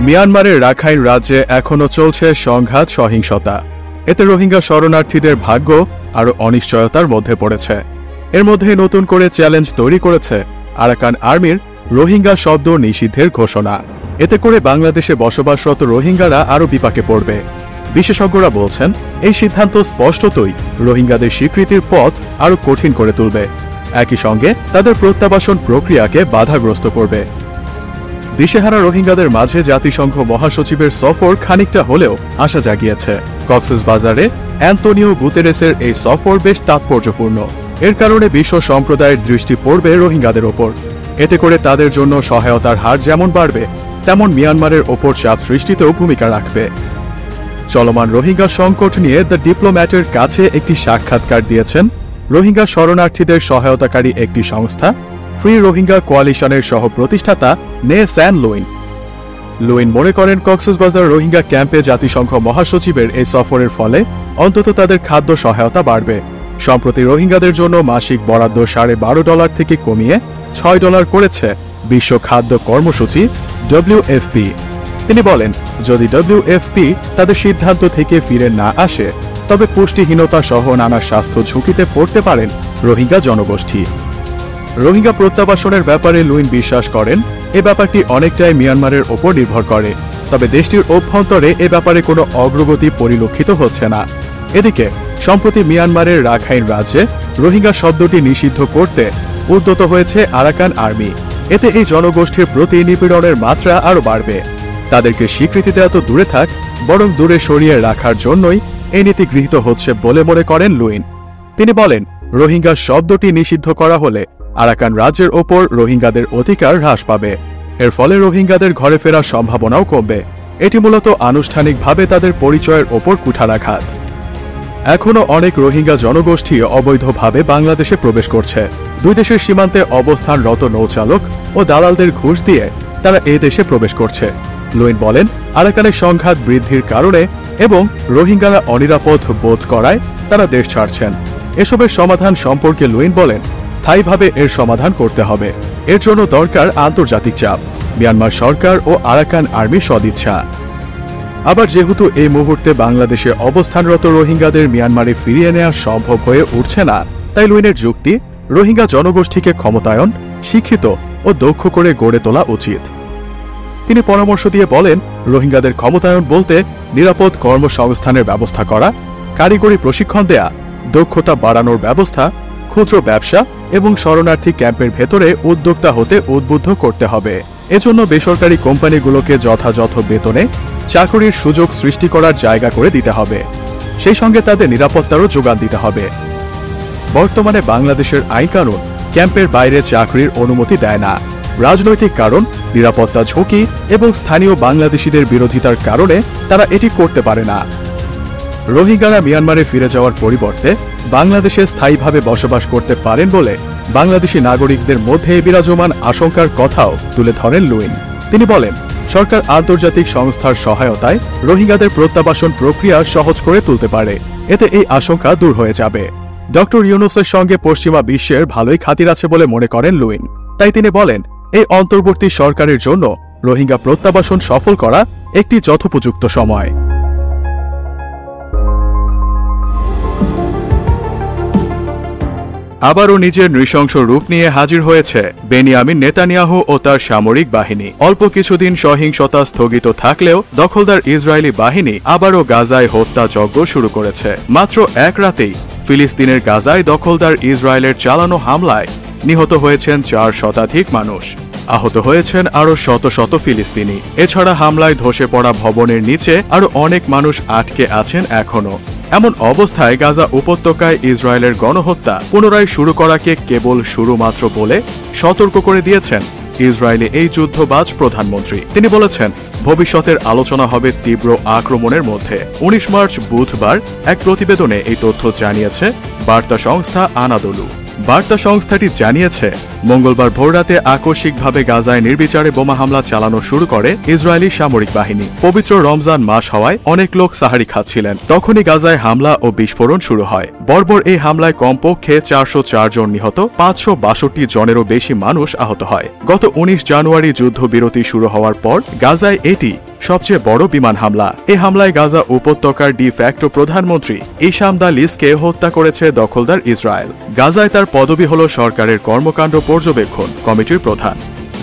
মিয়ানমারের রাখাইন রাজ্যে এখনও চলছে সংঘাত সহিংসতা। এতে রোহিঙ্গা শরণার্থীদের ভাগ্য আরও অনিশ্চয়তার মধ্যে পড়েছে। এর মধ্যে নতুন করে চ্যালেঞ্জ তৈরি করেছে আরাকান আর্মির রোহিঙ্গা শব্দ নিষিদ্ধের ঘোষণা। এতে করে বাংলাদেশে বসবাসরত রোহিঙ্গারা আরও বিপাকে পড়বে। বিশেষজ্ঞরা বলছেন, এই সিদ্ধান্ত স্পষ্টতই রোহিঙ্গাদের স্বীকৃতির পথ আরও কঠিন করে তুলবে, একই সঙ্গে তাদের প্রত্যাবাসন প্রক্রিয়াকে বাধাগ্রস্ত করবে। দিশেহারা রোহিঙ্গাদের মাঝে জাতিসংঘ মহাসচিবের সফর খানিকটা হলেও আশা জাগিয়েছে। কক্সবাজারে অ্যান্তোনিও গুতেরেসের এই সফর বেশ তাৎপর্যপূর্ণ। এর কারণে বিশ্ব সম্প্রদায়ের দৃষ্টি পড়বে রোহিঙ্গাদের ওপর। এতে করে তাদের জন্য সহায়তার হার যেমন বাড়বে, তেমন মিয়ানমারের ওপর চাপ সৃষ্টিতেও ভূমিকা রাখবে। চলমান রোহিঙ্গা সংকট নিয়ে দ্য ডিপ্লোম্যাটের কাছে একটি সাক্ষাৎকার দিয়েছেন রোহিঙ্গা শরণার্থীদের সহায়তাকারী একটি সংস্থা ফ্রি রোহিঙ্গা কোয়ালিশনের সহ প্রতিষ্ঠাতা নে স্যান লুইন। লুইন মনে করেন, কক্সবাজার রোহিঙ্গা ক্যাম্পে জাতিসংঘ মহাসচিবের এই সফরের ফলে অন্তত তাদের খাদ্য সহায়তা বাড়বে। সম্প্রতি রোহিঙ্গাদের জন্য মাসিক বরাদ্দ $12.5 থেকে কমিয়ে $6 করেছে বিশ্ব খাদ্য কর্মসূচি WFP। তিনি বলেন, যদি WFP তাদের সিদ্ধান্ত থেকে ফিরে না আসে, তবে পুষ্টিহীনতা সহ নানা স্বাস্থ্য ঝুঁকিতে পড়তে পারেন রোহিঙ্গা জনগোষ্ঠী। রোহিঙ্গা প্রত্যাবাসনের ব্যাপারে লুইন বিশ্বাস করেন, এ ব্যাপারটি অনেকটাই মিয়ানমারের ওপর নির্ভর করে, তবে দেশটির অভ্যন্তরে এ ব্যাপারে কোনো অগ্রগতি পরিলক্ষিত হচ্ছে না। এদিকে সম্প্রতি মিয়ানমারের রাখাইন রাজ্যে রোহিঙ্গা শব্দটি নিষিদ্ধ করতে উদ্যত হয়েছে আরাকান আর্মি। এতে এই জনগোষ্ঠীর প্রতি নিপীড়নের মাত্রা আরও বাড়বে। তাদেরকে স্বীকৃতি দেওয়া তো দূরে থাক, বরং দূরে সরিয়ে রাখার জন্যই এই নীতি গৃহীত হচ্ছে বলে মনে করেন লুইন। তিনি বলেন, রোহিঙ্গা শব্দটি নিষিদ্ধ করা হলে আরাকান রাজ্যের ওপর রোহিঙ্গাদের অধিকার হ্রাস পাবে। এর ফলে রোহিঙ্গাদের ঘরে ফেরার সম্ভাবনাও কমবে। এটি মূলত আনুষ্ঠানিকভাবে তাদের পরিচয়ের ওপর কুঠারাঘাত। এখনও অনেক রোহিঙ্গা জনগোষ্ঠী অবৈধভাবে বাংলাদেশে প্রবেশ করছে। দুই দেশের সীমান্তে অবস্থানরত নৌচালক ও দালালদের ঘুষ দিয়ে তারা এ দেশে প্রবেশ করছে। লুইন বলেন, আরাকানের সংঘাত বৃদ্ধির কারণে এবং রোহিঙ্গারা অনিরাপদ বোধ করায় তারা দেশ ছাড়ছেন। এসবের সমাধান সম্পর্কে লুইন বলেন, স্থায়ীভাবে এর সমাধান করতে হবে। এর জন্য দরকার আন্তর্জাতিক চাপ, মিয়ানমার সরকার ও আরাকান আর্মির সদিচ্ছা। আবার যেহেতু এই মুহূর্তে বাংলাদেশে অবস্থানরত রোহিঙ্গাদের মিয়ানমারে ফিরিয়ে নেওয়া সম্ভব হয়ে উঠছে না, তাই লুইনের যুক্তি, রোহিঙ্গা জনগোষ্ঠীকে ক্ষমতায়ন, শিক্ষিত ও দক্ষ করে গড়ে তোলা উচিত। তিনি পরামর্শ দিয়ে বলেন, রোহিঙ্গাদের ক্ষমতায়ন বলতে নিরাপদ কর্মসংস্থানের ব্যবস্থা করা, কারিগরি প্রশিক্ষণ দেয়া, দক্ষতা বাড়ানোর ব্যবস্থা, ক্ষুদ্র ব্যবসা এবং শরণার্থী ক্যাম্পের ভেতরে উদ্যোক্তা হতে উদ্বুদ্ধ করতে হবে। এজন্য বেসরকারি কোম্পানিগুলোকে যথাযথ বেতনে চাকরির সুযোগ সৃষ্টি করার জায়গা করে দিতে হবে। সেই সঙ্গে তাদের নিরাপত্তারও যোগান দিতে হবে। বর্তমানে বাংলাদেশের আইনকানুন ক্যাম্পের বাইরে চাকরির অনুমতি দেয় না। রাজনৈতিক কারণ, নিরাপত্তা ঝুঁকি এবং স্থানীয় বাংলাদেশিদের বিরোধিতার কারণে তারা এটি করতে পারে না। রোহিঙ্গারা মিয়ানমারে ফিরে যাওয়ার পরিবর্তে বাংলাদেশে স্থায়ীভাবে বসবাস করতে পারেন বলে বাংলাদেশি নাগরিকদের মধ্যে বিরাজমান আশঙ্কার কথাও তুলে ধরেন লুইন। তিনি বলেন, সরকার আন্তর্জাতিক সংস্থার সহায়তায় রোহিঙ্গাদের প্রত্যাবাসন প্রক্রিয়া সহজ করে তুলতে পারে। এতে এই আশঙ্কা দূর হয়ে যাবে। ডক্টর ইউনূসের সঙ্গে পশ্চিমা বিশ্বের ভালোই খাতির আছে বলে মনে করেন লুইন। তাই তিনি বলেন, এই অন্তর্বর্তী সরকারের জন্য রোহিঙ্গা প্রত্যাবাসন সফল করা একটি যথোপযুক্ত সময়। আবারও নিজের নৃশংস রূপ নিয়ে হাজির হয়েছে বেনিয়ামিন নেতানিয়াহু ও তার সামরিক বাহিনী। অল্প কিছুদিন সহিংসতা স্থগিত থাকলেও দখলদার ইসরায়েলি বাহিনী আবারও গাজায় হত্যাযজ্ঞ শুরু করেছে। মাত্র এক রাতেই ফিলিস্তিনের গাজায় দখলদার ইসরায়েলের চালানো হামলায় নিহত হয়েছেন 4 শতাধিক মানুষ, আহত হয়েছেন আরও শত শত ফিলিস্তিনি। এছাড়া হামলায় ধসে পড়া ভবনের নিচে আরও অনেক মানুষ আটকে আছেন এখনো। এমন অবস্থায় গাজা উপত্যকায় ইসরায়েলের গণহত্যা পুনরায় শুরু করাকে কেবল শুরু মাত্র বলে সতর্ক করে দিয়েছেন ইসরায়েলি এই যুদ্ধবাজ প্রধানমন্ত্রী। তিনি বলেছেন, ভবিষ্যতের আলোচনা হবে তীব্র আক্রমণের মধ্যে। 19 মার্চ বুধবার এক প্রতিবেদনে এই তথ্য জানিয়েছে বার্তা সংস্থা আনাদোলু। বার্তা সংস্থাটি জানিয়েছে, মঙ্গলবার ভোররাতে আকস্মিকভাবে গাজায় নির্বিচারে বোমা হামলা চালানো শুরু করে ইসরায়েলি সামরিক বাহিনী। পবিত্র রমজান মাস হওয়ায় অনেক লোক সাহারি খাচ্ছিলেন। তখনই গাজায় হামলা ও বিস্ফোরণ শুরু হয়। বর্বর এই হামলায় কমপক্ষে 404 জন নিহত, 562 জনেরও বেশি মানুষ আহত হয়। গত 19 জানুয়ারি যুদ্ধবিরতি শুরু হওয়ার পর গাজায় এটি সবচেয়ে বড় বিমান হামলা। এই হামলায় গাজা উপত্যকার ডি ফ্যাক্টো প্রধানমন্ত্রী ইসাম দা লিসকে হত্যা করেছে দখলদার ইসরায়েল। গাজায় তার পদবি হল সরকারের কর্মকাণ্ড পর্যবেক্ষণ কমিটির প্রধান,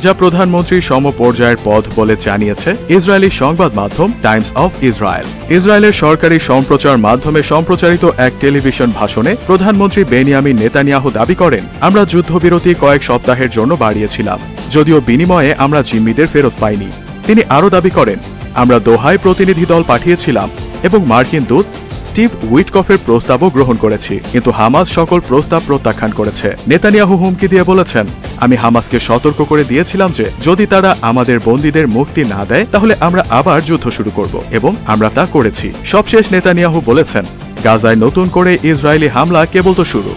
যা প্রধানমন্ত্রীর সমপর্যায়ের পদ বলে জানিয়েছে ইসরায়েলি সংবাদ মাধ্যম টাইমস অফ ইসরায়েল। ইসরায়েলের সরকারি সম্প্রচার মাধ্যমে সম্প্রচারিত এক টেলিভিশন ভাষণে প্রধানমন্ত্রী বেনিয়ামিন নেতানিয়াহু দাবি করেন, আমরা যুদ্ধবিরতি কয়েক সপ্তাহের জন্য বাড়িয়েছিলাম, যদিও বিনিময়ে আমরা জিম্মিদের ফেরত পাইনি। তিনি আরও দাবি করেন, আমরা দোহায় প্রতিনিধি দল পাঠিয়েছিলাম এবং মার্কিন দূত স্টিভ উইটকফের প্রস্তাবও গ্রহণ করেছি, কিন্তু হামাস সকল প্রস্তাব প্রত্যাখ্যান করেছে। নেতানিয়াহু হুমকি দিয়ে বলেছেন, আমি হামাসকে সতর্ক করে দিয়েছিলাম যে যদি তারা আমাদের বন্দীদের মুক্তি না দেয় তাহলে আমরা আবার যুদ্ধ শুরু করব, এবং আমরা তা করেছি। সবশেষ নেতানিয়াহু বলেছেন, গাজায় নতুন করে ইসরায়েলি হামলা কেবল তো শুরু।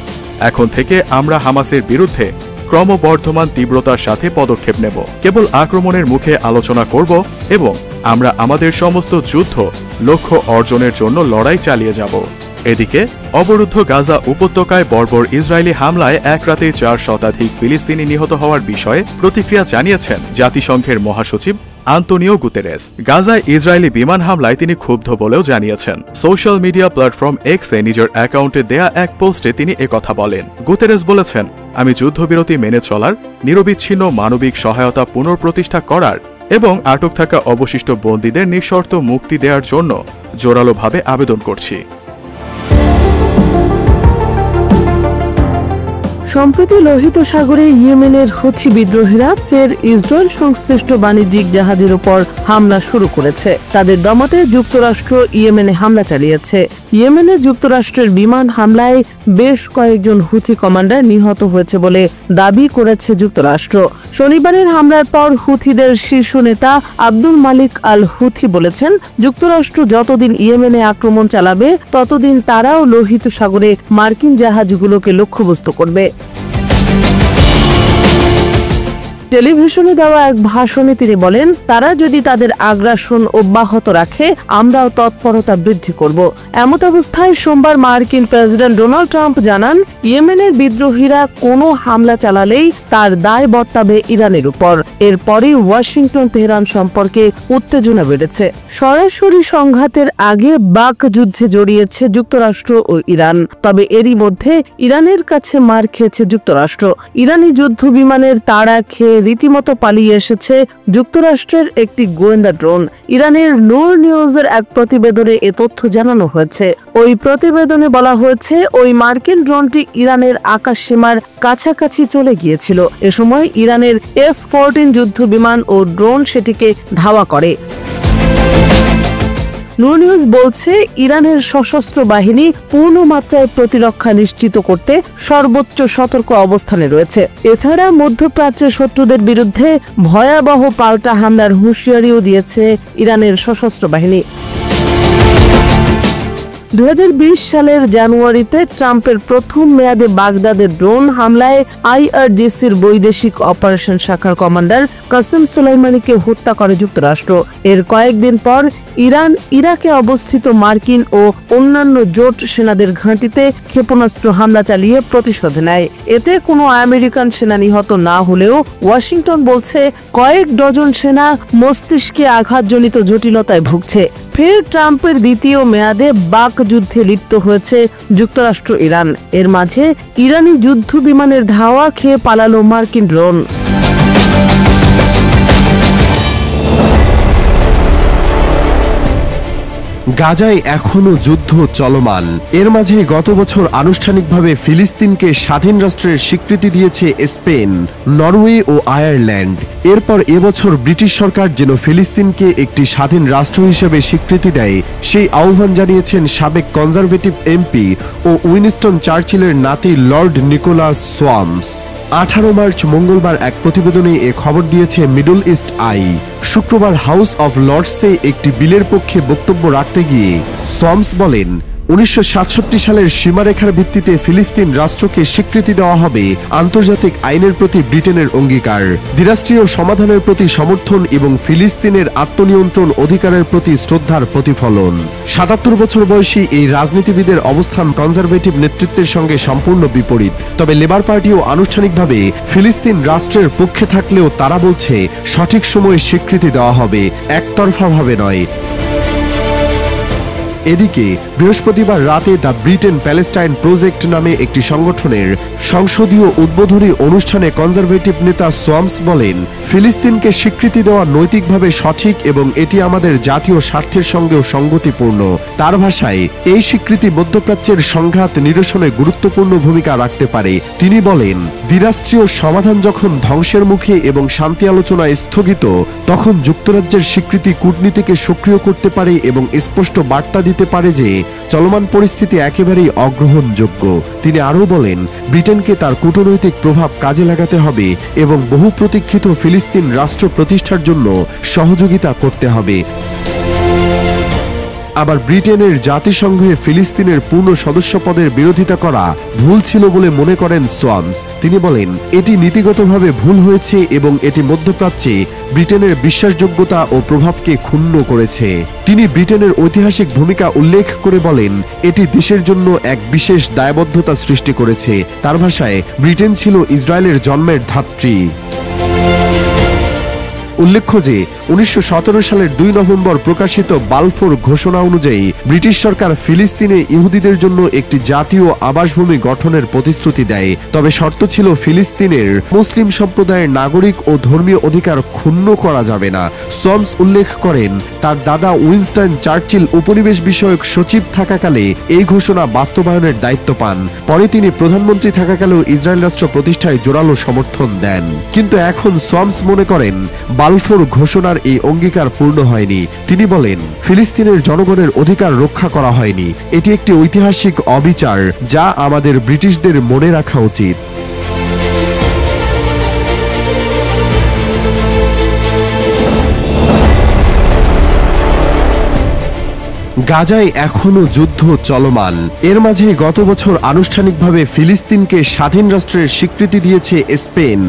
এখন থেকে আমরা হামাসের বিরুদ্ধে ক্রমবর্ধমান তীব্রতার সাথে পদক্ষেপ নেব, কেবল আক্রমণের মুখে আলোচনা করব এবং আমরা আমাদের সমস্ত যুদ্ধ লক্ষ্য অর্জনের জন্য লড়াই চালিয়ে যাব। এদিকে অবরুদ্ধ গাজা উপত্যকায় বর্বর ইসরায়েলি হামলায় এক রাতে 4 শতাধিক ফিলিস্তিনি নিহত হওয়ার বিষয়ে প্রতিক্রিয়া জানিয়েছেন জাতিসংঘের মহাসচিব আন্তোনিও গুতেরেস। গাজায় ইসরায়েলি বিমান হামলায় তিনি ক্ষুব্ধ বলেও জানিয়েছেন। সোশ্যাল মিডিয়া প্ল্যাটফর্ম এক্সে নিজের অ্যাকাউন্টে দেয়া এক পোস্টে তিনি একথা বলেন। গুতেরেস বলেছেন, আমি যুদ্ধবিরতি মেনে চলার, নিরবিচ্ছিন্ন মানবিক সহায়তা পুনঃপ্রতিষ্ঠা করার এবং আটক থাকা অবশিষ্ট বন্দীদের নিঃশর্ত মুক্তি দেওয়ার জন্য জোরালোভাবে আবেদন করছি। সম্প্রতি লোহিত সাগরে ইয়েমেনের হুথি বিদ্রোহীরা ফের ইসরায়েল সংশ্লিষ্ট বাণিজ্যিক জাহাজের উপর হামলা শুরু করেছে। তাদের দমাতে যুক্তরাষ্ট্র ইয়েমেনে হামলা চালিয়েছে। ইয়েমেনে যুক্তরাষ্ট্রের বিমান হামলায় বেশ কয়েকজন হুথি কমান্ডার নিহত হয়েছে বলে দাবি করেছে যুক্তরাষ্ট্র। শনিবারের হামলার পর হুথিদের শীর্ষ নেতা আব্দুল মালিক আল হুথি বলেছেন, যুক্তরাষ্ট্র যতদিন ইয়েমেনে আক্রমণ চালাবে ততদিন তারাও লোহিত সাগরে মার্কিন জাহাজগুলোকে লক্ষ্যবস্তু করবে। টেলিভিশনে দেওয়া এক ভাষণে তিনি বলেন, তারা যদি তাদের আগ্রাসন অব্যাহত রাখে আমরাও তৎপরতা বৃদ্ধি করব। এমত অবস্থায় সোমবার মার্কিন প্রেসিডেন্ট ডোনাল্ড ট্রাম্প জানান, ইয়েমেনের বিদ্রোহীরা কোনো হামলা চালালেই তার দায় বর্তাবে ইরানের উপর। এরপরই ওয়াশিংটন তেহরান সম্পর্কে উত্তেজনা বেড়েছে। সরাসরি সংঘাতের আগে বাক যুদ্ধে জড়িয়েছে যুক্তরাষ্ট্র ও ইরান, তবে এরই মধ্যে ইরানের কাছে মার খেয়েছে যুক্তরাষ্ট্র। ইরানি যুদ্ধ বিমানের তাড়া খেয়ে রীতিমতো পালিয়ে এসেছে যুক্তরাষ্ট্রের একটি গোয়েন্দা ড্রোন। ইরানের নূর নিউজের এক প্রতিবেদনে এ তথ্য জানানো হয়েছে। ওই প্রতিবেদনে বলা হয়েছে, ওই মার্কিন ড্রোনটি ইরানের আকাশ সীমার কাছাকাছি চলে গিয়েছিল। এ সময় ইরানের F-14 যুদ্ধ বিমান ও ড্রোন সেটিকে ধাওয়া করে। নূর নিউজ বলছে, ইরানের সশস্ত্র বাহিনী পূর্ণ মাত্রায় প্রতিরক্ষা নিশ্চিত করতে সর্বোচ্চ সতর্ক অবস্থানে রয়েছে। এছাড়া মধ্যপ্রাচ্যের শত্রুদের বিরুদ্ধে ভয়াবহ পাল্টা হামলার হুঁশিয়ারিও দিয়েছে ইরানের সশস্ত্র বাহিনী। 2020 সালের জানুয়ারিতে ট্রাম্পের প্রথম মেয়াদে বাগদাদের ড্রোন হামলায় IRGCর বৈদেশিক অপারেশন শাখার কমান্ডার কাসেম সোলাইমানিকে হত্যা করে যুক্তরাষ্ট্র। এর কয়েকদিন পর ইরান ইরাকে অবস্থিত মার্কিন ও অন্যান্য জোট সেনাদের ঘাঁটিতে ক্ষেপণাস্ত্র হামলা চালিয়ে প্রতিশোধ নেয়। এতে কোনো আমেরিকান সেনা নিহত না হলেও ওয়াশিংটন বলছে, কয়েক ডজন সেনা মস্তিষ্কে আঘাতজনিত জটিলতায় ভুগছে। ফের ট্রাম্পের দ্বিতীয় মেয়াদে বাক যুদ্ধে লিপ্ত হয়েছে যুক্তরাষ্ট্র ইরান। এর মাঝে ইরানি যুদ্ধ বিমানের ধাওয়া খেয়ে পালালো মার্কিন ড্রোন। গাজায় এখনো যুদ্ধ চলমান। এর মাঝে গত বছর আনুষ্ঠানিকভাবে ফিলিস্তিনকে স্বাধীন রাষ্ট্রের স্বীকৃতি দিয়েছে স্পেন, নরওয়ে ও আয়ারল্যান্ড। এরপর এবছর ব্রিটিশ সরকার যেন ফিলিস্তিনকে একটি স্বাধীন রাষ্ট্র হিসেবে স্বীকৃতি দেয় সেই আহ্বান জানিয়েছেন সাবেক কনজারভেটিভ এমপি ও উইনস্টন চার্চিলের নাতি লর্ড নিকোলাস সোয়ামস। 18 মার্চ মঙ্গলবার এক প্রতিবেদনে এ খবর দিয়েছে মিডল ইস্ট আই। শুক্রবার হাউস অব লর্ডসে একটি বিলের পক্ষে বক্তব্য রাখতে গিয়ে সোয়ামস বলেন, 1967 সালের সীমারেখার ভিত্তিতে ফিলিস্তিন রাষ্ট্রকে স্বীকৃতি দেওয়া হবে আন্তর্জাতিক আইনের প্রতি ব্রিটেনের অঙ্গীকার, দ্বিরাষ্ট্রীয় সমাধানের প্রতি সমর্থন এবং ফিলিস্তিনের আত্মনিয়ন্ত্রণ অধিকারের প্রতি শ্রদ্ধার প্রতিফলন। ৭৭ বছর বয়সী এই রাজনীতিবিদের অবস্থান কনজারভেটিভ নেতৃত্বের সঙ্গে সম্পূর্ণ বিপরীত। তবে লেবার পার্টিও আনুষ্ঠানিকভাবে ফিলিস্তিন রাষ্ট্রের পক্ষে থাকলেও তারা বলছে সঠিক সময়ে স্বীকৃতি দেওয়া হবে, একতরফাভাবে নয়। এদিকে বৃহস্পতিবার রাতে দ্য ব্রিটেন প্যালেস্টাইন প্রজেক্ট নামে একটি সংগঠনের সংসদীয় উদ্বোধনী অনুষ্ঠানে কনজারভেটিভ নেতা সোয়ামস বলেন, ফিলিস্তিনকে স্বীকৃতি দেওয়া নৈতিকভাবে সঠিক এবং এটি আমাদের জাতীয় স্বার্থের সঙ্গেও সঙ্গতিপূর্ণ। তার ভাষায়, এই স্বীকৃতি মধ্যপ্রাচ্যের সংঘাত নিরসনে গুরুত্বপূর্ণ ভূমিকা রাখতে পারে। তিনি বলেন, দ্বিরাষ্ট্রীয় সমাধান যখন ধ্বংসের মুখে এবং শান্তি আলোচনা স্থগিত, তখন যুক্তরাজ্যের স্বীকৃতি কূটনীতিকে সক্রিয় করতে পারে এবং স্পষ্ট বার্তা দিতে পারে যে চলমান পরিস্থিতি একেবারেই অগ্রহণযোগ্য। তিনি আরও বলেন, ব্রিটেনকে তার কূটনৈতিক প্রভাব কাজে লাগাতে হবে এবং বহু প্রতীক্ষিত ফিলিস্তিন রাষ্ট্র প্রতিষ্ঠার জন্য সহযোগিতা করতে হবে। আবার ব্রিটেনের জাতিসংঘে ফিলিস্তিনের পূর্ণ সদস্যপদের বিরোধিতা করা ভুল ছিল বলে মনে করেন সোয়ামস। তিনি বলেন, এটি নীতিগতভাবে ভুল হয়েছে এবং এটি মধ্যপ্রাচ্যে ব্রিটেনের বিশ্বাসযোগ্যতা ও প্রভাবকে ক্ষুণ্ণ করেছে। তিনি ব্রিটেনের ঐতিহাসিক ভূমিকা উল্লেখ করে বলেন, এটি দেশের জন্য এক বিশেষ দায়বদ্ধতা সৃষ্টি করেছে। তার ভাষায়, ব্রিটেন ছিল ইসরায়েলের জন্মের ধাত্রী। উল্লেখ্য যে 1917 সালের 2 নভেম্বর প্রকাশিত বালফোর ঘোষণা অনুযায়ী ব্রিটিশ সরকার ফিলিস্তিনে ইহুদিদের জন্য একটি জাতীয় আবাসভূমি গঠনের প্রতিশ্রুতি দেয়। তবে শর্ত ছিল ফিলিস্তিনের মুসলিম সম্প্রদায়ের নাগরিক ও ধর্মীয় অধিকার ক্ষুণ্ণ করা যাবে না। সোয়ামস উল্লেখ করেন, তার দাদা উইনস্টন চার্চিল উপনিবেশ বিষয়ক সচিব থাকাকালে এই ঘোষণা বাস্তবায়নের দায়িত্ব পান। পরে তিনি প্রধানমন্ত্রী থাকাকালেও ইসরায়েল রাষ্ট্র প্রতিষ্ঠায় জোরালো সমর্থন দেন। কিন্তু এখন সোয়ামস মনে করেন বালফোর ঘোষণার এই অঙ্গীকার পূর্ণ হয়নি। তিনি বলেন, ফিলিস্তিনের জনগণের অধিকার রক্ষা করা হয়নি। এটি একটি ঐতিহাসিক অবিচার যা আমাদের ব্রিটিশদের মনে রাখা উচিত। গাজায় এখনো যুদ্ধ চলমান। এর মাঝে গত বছর আনুষ্ঠানিকভাবে ফিলিস্তিনকে স্বাধীন রাষ্ট্রের স্বীকৃতি দিয়েছে স্পেন,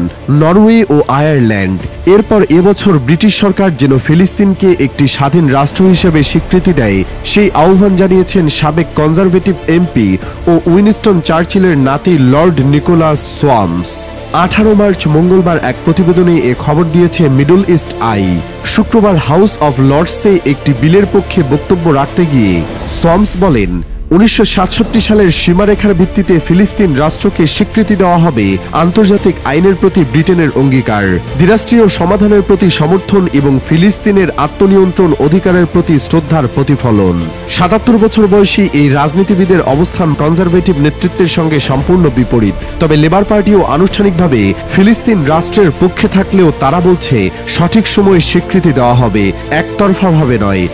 নরওয়ে ও আয়ারল্যান্ড। এরপর এবছর ব্রিটিশ সরকার যেন ফিলিস্তিনকে একটি স্বাধীন রাষ্ট্র হিসেবে স্বীকৃতি দেয়, সেই আহ্বান জানিয়েছেন সাবেক কনজারভেটিভ এমপি ও উইনস্টন চার্চিলের নাতি লর্ড নিকোলাস সোয়ামস। 18 মার্চ মঙ্গলবার এক প্রতিবেদনে এ খবর দিয়েছে মিডল ইস্ট আই। শুক্রবার হাউস অব লর্ডসে একটি বিলের পক্ষে বক্তব্য রাখতে গিয়ে সোয়ামস বলেন, 1967 সালের সীমারেখার ভিত্তিতে ফিলিস্তিন রাষ্ট্রকে স্বীকৃতি দেওয়া হবে আন্তর্জাতিক আইনের প্রতি ব্রিটেনের অঙ্গীকার, দ্বিরাষ্ট্রীয় সমাধানের প্রতি সমর্থন এবং ফিলিস্তিনের আত্মনিয়ন্ত্রণ অধিকারের প্রতি শ্রদ্ধার প্রতিফলন। ৭৭ বছর বয়সী এই রাজনীতিবিদের অবস্থান কনজারভেটিভ নেতৃত্বের সঙ্গে সম্পূর্ণ বিপরীত। তবে লেবার পার্টিও আনুষ্ঠানিকভাবে ফিলিস্তিন রাষ্ট্রের পক্ষে থাকলেও তারা বলছে সঠিক সময়ে স্বীকৃতি দেওয়া হবে, একতরফাভাবে নয়।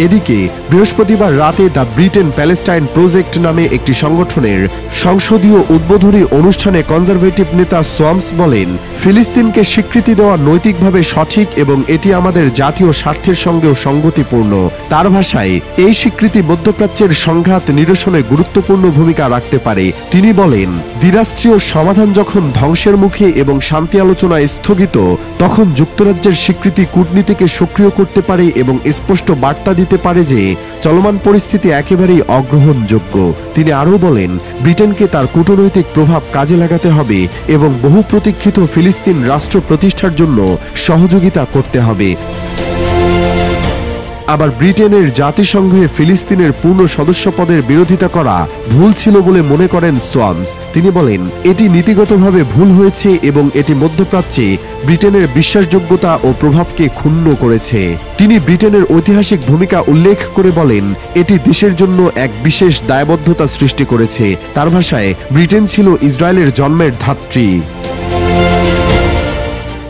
এদিকে বৃহস্পতিবার রাতে দ্য ব্রিটেন প্যালেস্টাইন প্রজেক্ট নামে একটি সংগঠনের সংসদীয় উদ্বোধনী অনুষ্ঠানে কনজারভেটিভ নেতা সোয়ামস বলেন, ফিলিস্তিনকে স্বীকৃতি দেওয়া নৈতিকভাবে সঠিক এবং এটি আমাদের জাতীয় স্বার্থের সঙ্গেও সঙ্গতিপূর্ণ। তার ভাষায়, এই স্বীকৃতি মধ্যপ্রাচ্যের সংঘাত নিরসনে গুরুত্বপূর্ণ ভূমিকা রাখতে পারে। তিনি বলেন, দ্বিরাষ্ট্রীয় সমাধান যখন ধ্বংসের মুখে এবং শান্তি আলোচনা স্থগিত, তখন যুক্তরাজ্যের স্বীকৃতি কূটনীতিকে সক্রিয় করতে পারে এবং স্পষ্ট বার্তা দিতে পারে যে চলমান পরিস্থিতি একেবারেই অগ্রহণযোগ্য। তিনি আরও বলেন, ব্রিটেনকে তার কূটনৈতিক প্রভাব কাজে লাগাতে হবে এবং বহু প্রতীক্ষিত ফিলিস্তিন রাষ্ট্র প্রতিষ্ঠার জন্য সহযোগিতা করতে হবে। আবার ব্রিটেনের জাতিসংঘে ফিলিস্তিনের পূর্ণ সদস্যপদের বিরোধিতা করা ভুল ছিল বলে মনে করেন সোয়ামস। তিনি বলেন, এটি নীতিগতভাবে ভুল হয়েছে এবং এটি মধ্যপ্রাচ্যে ব্রিটেনের বিশ্বাসযোগ্যতা ও প্রভাবকে ক্ষুণ্ণ করেছে। তিনি ব্রিটেনের ঐতিহাসিক ভূমিকা উল্লেখ করে বলেন, এটি দেশের জন্য এক বিশেষ দায়বদ্ধতা সৃষ্টি করেছে। তার ভাষায়, ব্রিটেন ছিল ইসরায়েলের জন্মের ধাত্রী।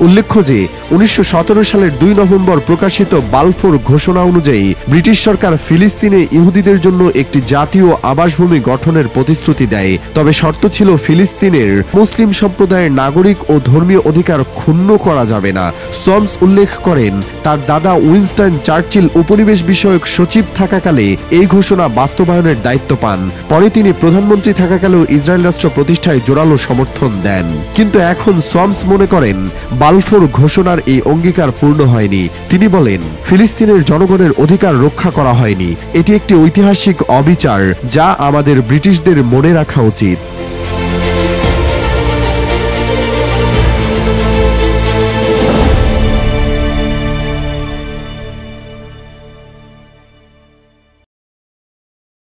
উল্লেখ্য যে 1917 সালের 2 নভেম্বর প্রকাশিত বালফোর ঘোষণা অনুযায়ী ব্রিটিশ সরকার ফিলিস্তিনে ইহুদিদের জন্য একটি জাতীয় আবাসভূমি গঠনের প্রতিশ্রুতি দেয়। তবে শর্ত ছিল ফিলিস্তিনের মুসলিম সম্প্রদায়ের নাগরিক ও ধর্মীয় অধিকার ক্ষুণ্ণ করা যাবে না। সোয়ামস উল্লেখ করেন, তার দাদা উইনস্টন চার্চিল উপনিবেশ বিষয়ক সচিব থাকাকালে এই ঘোষণা বাস্তবায়নের দায়িত্ব পান। পরে তিনি প্রধানমন্ত্রী থাকাকালেও ইসরায়েল রাষ্ট্র প্রতিষ্ঠায় জোরালো সমর্থন দেন। কিন্তু এখন সোয়ামস মনে করেন বালফোর ঘোষণার এই অঙ্গীকার পূর্ণ হয়নি। তিনি বলেন, ফিলিস্তিনের জনগণের অধিকার রক্ষা করা হয়নি। এটি একটি ঐতিহাসিক অবিচার যা আমাদের ব্রিটিশদের মনে রাখা উচিত।